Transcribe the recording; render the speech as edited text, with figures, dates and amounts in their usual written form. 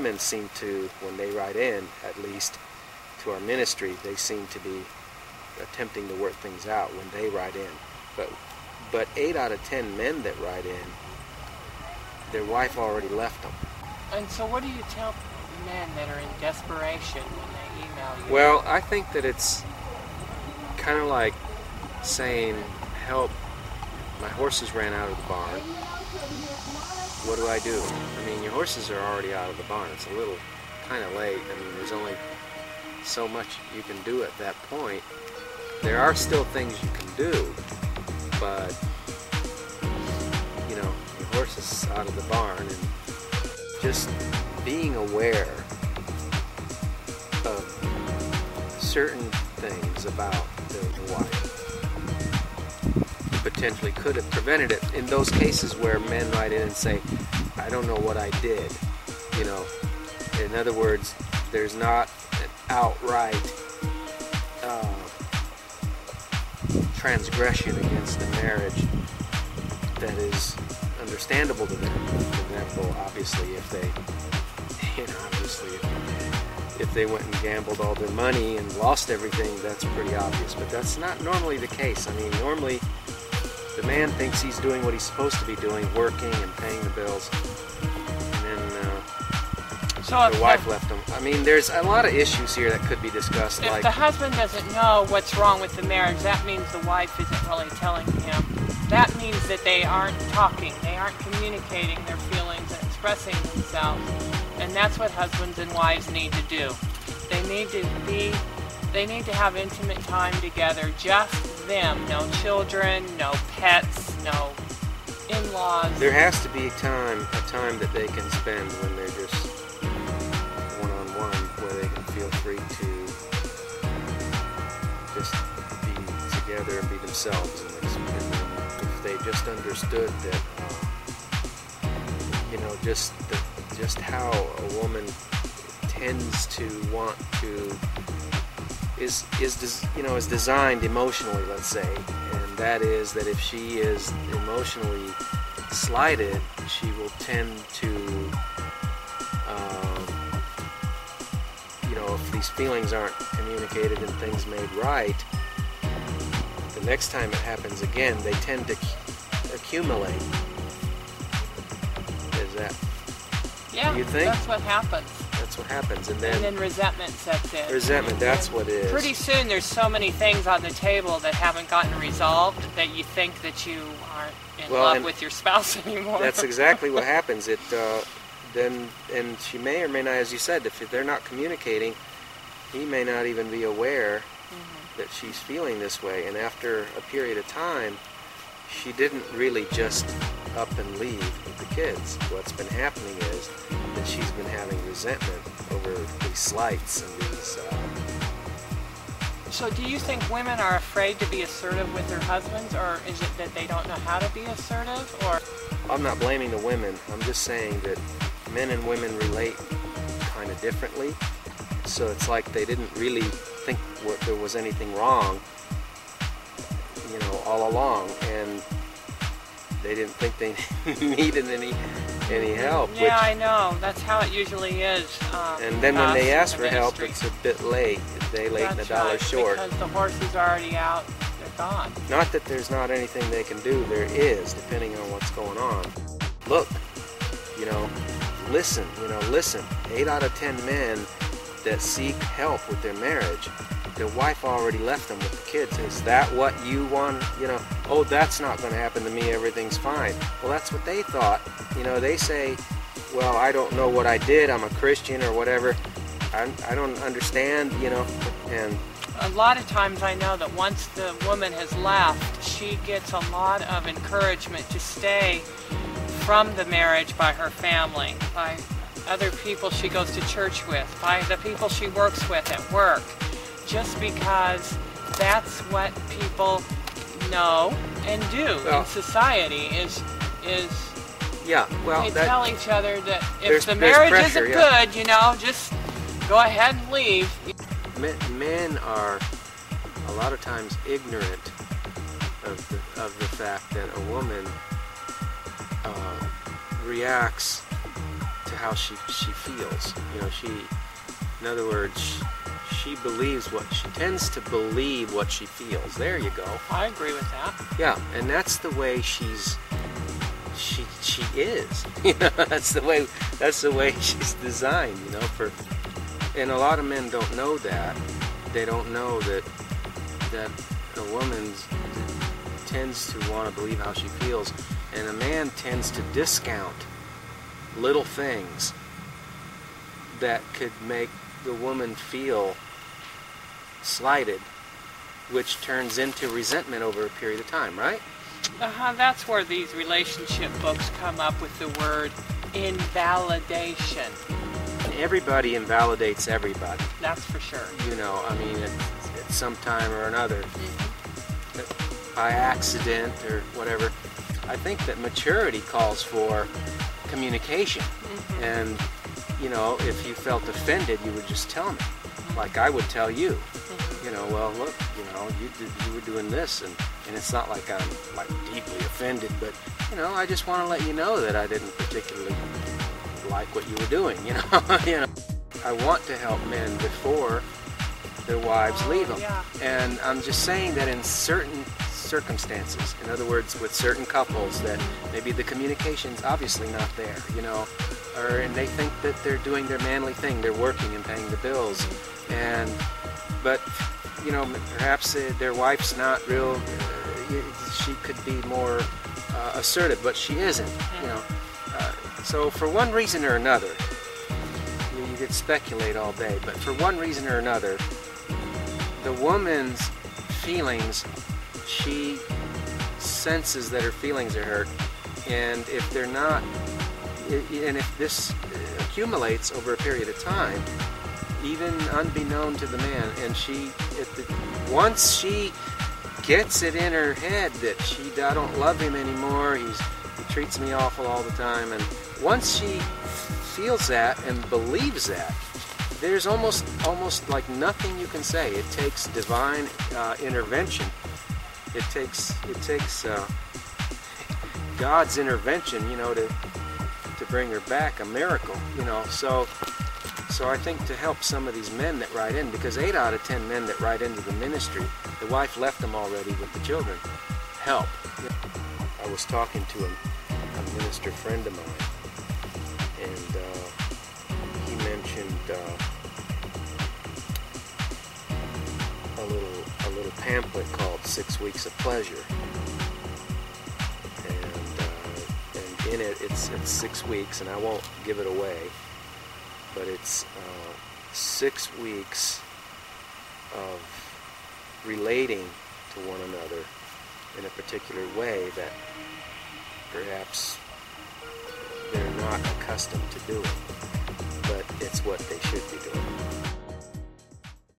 women seem to, when they write in, at least to our ministry, they seem to be attempting to work things out when they write in. But 8 out of 10 men that write in, their wife already left them. And so what do you tell men that are in desperation when they email you? Well, I think that it's kind of like saying, help, my horses ran out of the barn. What do I do? I mean, your horses are already out of the barn. It's a little kind of late. I mean, there's only so much you can do at that point. There are still things you can do, but, you know, your horse is out of the barn, and just being aware of certain things about the wife potentially could have prevented it in those cases where men write in and say, I don't know what I did. You know, in other words, there's not an outright transgression against the marriage that is understandable to them. For example, obviously, if they, if they went and gambled all their money and lost everything, that's pretty obvious. But that's not normally the case. I mean, normally the man thinks he's doing what he's supposed to be doing, working and paying the bills, and then the wife left him. I mean, there's a lot of issues here that could be discussed. If like the husband doesn't know what's wrong with the marriage, that means the wife isn't really telling him. That means that they aren't talking, they aren't communicating their feelings and expressing themselves. And that's what husbands and wives need to do. They need to have intimate time together, just them. No children, no pets, no in-laws. There has to be a time that they can spend when they're just one-on-one, where they can feel free to just be together and be themselves. And if they just understood that, just how a woman tends to want to is designed emotionally, let's say, and that is that if she is emotionally slighted, she will tend to, if these feelings aren't communicated and things made right, the next time it happens again, they tend to accumulate. Is that? Yeah, you think? That's what happens. That's what happens, and then resentment sets in. Resentment, that's what it is. Pretty soon there's so many things on the table that haven't gotten resolved that you think that you aren't in love with your spouse anymore. That's exactly what happens. And she may or may not, as you said, if they're not communicating, he may not even be aware that she's feeling this way. And after a period of time, she didn't really just up and leave with the kids. What's been happening is that she's been having resentment over these slights and these... So do you think women are afraid to be assertive with their husbands, or is it that they don't know how to be assertive? Or I'm not blaming the women. I'm just saying that men and women relate kind of differently. So it's like they didn't really think there was anything wrong, all along, and they didn't think they needed any help. Yeah, I know. That's how it usually is. And then when they ask for help, it's a bit late. They late and a dollar short. Because the horse is already out. They're gone. Not that there's not anything they can do. There is, depending on what's going on. Look, listen. 8 out of 10 men that seek help with their marriage, their wife already left them with the kids. Is that what you want? Oh, that's not going to happen to me. Everything's fine. Well, that's what they thought. They say, well, I don't know what I did. I'm a Christian or whatever. I don't understand, and a lot of times I know that once the woman has left, she gets a lot of encouragement to stay from the marriage by her family, by other people she goes to church with, by the people she works with at work, just because that's what people know and do in society is they tell each other that if the marriage isn't good, just go ahead and leave. Men are a lot of times ignorant of the fact that a woman reacts to how she feels. You know, in other words, she believes she tends to believe what she feels. There you go. I agree with that. Yeah, and that's the way she is. You know, that's the way she's designed. You know, and a lot of men don't know that. They don't know that a woman tends to want to believe how she feels, and a man tends to discount little things that could make the woman feel slighted, which turns into resentment over a period of time, right? That's where these relationship books come up with the word invalidation. Everybody invalidates everybody. That's for sure. You know, I mean, at some time or another, by accident or whatever. I think that maturity calls for communication. And, you know, if you felt offended, you would just tell me, like I would tell you. You know, well, look, you know, you were doing this, and it's not like I'm like deeply offended, but, you know, I just want to let you know that I didn't particularly like what you were doing. You know, you know, I want to help men before their wives leave them, and I'm just saying that in certain circumstances, in other words, with certain couples, that maybe the communication's obviously not there, you know, and they think that they're doing their manly thing, they're working and paying the bills, but you know, perhaps their wife's not real. She could be more assertive, but she isn't. You know, so for one reason or another, you could speculate all day, but for one reason or another, the woman's feelings, she senses that her feelings are hurt, and if they're not, and if this accumulates over a period of time, even unbeknown to the man, and once she gets it in her head that I don't love him anymore, he treats me awful all the time, and once she feels that and believes that, there's almost like nothing you can say. It takes divine intervention. It takes God's intervention, you know, to bring her back, a miracle, you know. So I think to help some of these men that write in, because 8 out of 10 men that write into the ministry, the wife left them already with the children. Help. I was talking to a minister friend of mine, and he mentioned a little pamphlet called 6 Weeks of Pleasure, and in it it's 6 weeks, and I won't give it away, but it's 6 weeks of relating to one another in a particular way that perhaps they're not accustomed to doing, but it's what they should be doing.